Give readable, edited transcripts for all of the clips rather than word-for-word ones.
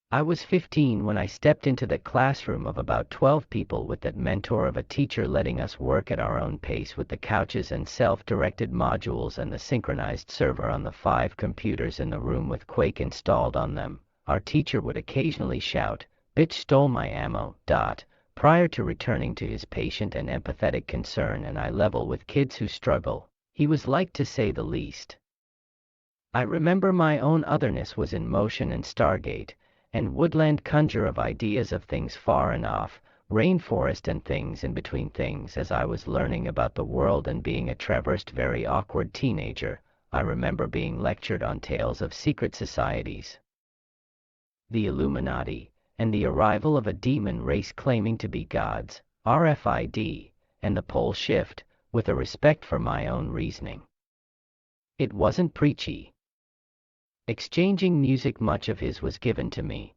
I was 15 when I stepped into the classroom of about 12 people with that mentor of a teacher letting us work at our own pace with the couches and self-directed modules and the synchronized server on the 5 computers in the room with Quake installed on them. Our teacher would occasionally shout, "Bitch stole my ammo," prior to returning to his patient and empathetic concern and eye level with kids who struggle. He was liked, to say the least. I remember my own otherness was in motion and Stargate, and woodland conjure of ideas of things far and off, rainforest and things in between things. As I was learning about the world and being a traversed very awkward teenager, I remember being lectured on tales of secret societies, the Illuminati, and the arrival of a demon race claiming to be gods, RFID, and the pole shift, with a respect for my own reasoning. It wasn't preachy. Exchanging music, much of his was given to me.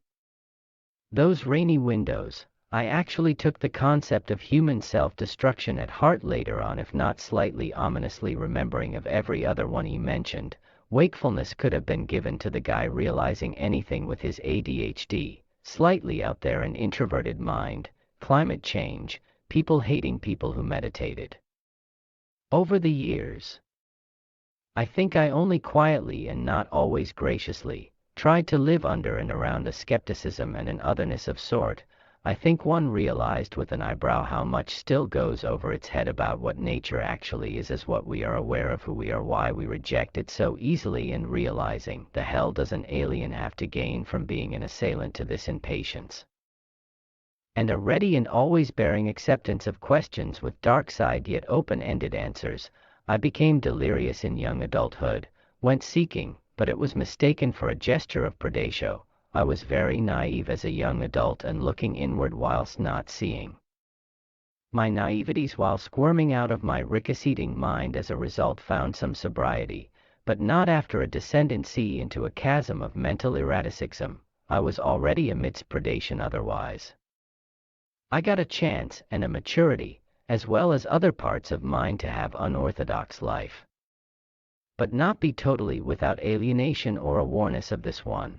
Those rainy windows, I actually took the concept of human self-destruction at heart later on, if not slightly ominously remembering of every other one he mentioned. Wakefulness could have been given to the guy realizing anything with his ADHD, slightly out there and introverted mind, climate change, people hating people who meditated. Over the years, I think I only quietly and not always graciously tried to live under and around a skepticism and an otherness of sort. I think one realized with an eyebrow how much still goes over its head about what nature actually is, as what we are aware of who we are, why we reject it so easily, and realizing the hell does an alien have to gain from being an assailant to this impatience. And a ready and always bearing acceptance of questions with dark side yet open-ended answers. I became delirious in young adulthood, went seeking, but it was mistaken for a gesture of predation. I was very naive as a young adult and looking inward whilst not seeing. My naiveties, while squirming out of my ricochetting mind, as a result found some sobriety, but not after a descendancy into a chasm of mental erraticism. I was already amidst predation otherwise. I got a chance and a maturity, as well as other parts of mine, to have unorthodox life, but not be totally without alienation or awareness of this one.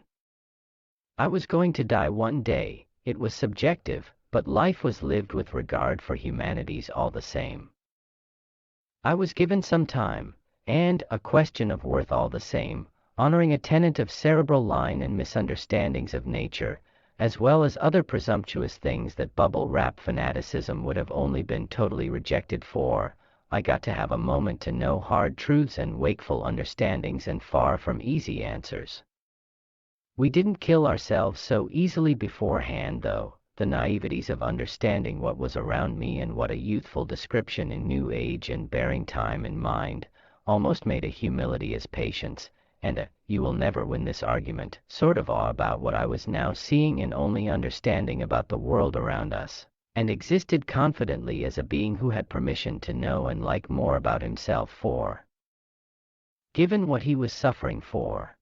I was going to die one day. It was subjective, but life was lived with regard for humanities all the same. I was given some time, and a question of worth all the same, honoring a tenet of cerebral line and misunderstandings of nature, as well as other presumptuous things that bubble wrap fanaticism would have only been totally rejected for. I got to have a moment to know hard truths and wakeful understandings, and far from easy answers. We didn't kill ourselves so easily beforehand, though. The naiveties of understanding what was around me and what a youthful description in new age and bearing time in mind almost made a humility as patience, and a "you will never win this argument" sort of awe about what I was now seeing and only understanding about the world around us, and existed confidently as a being who had permission to know and like more about himself, for given what he was suffering for.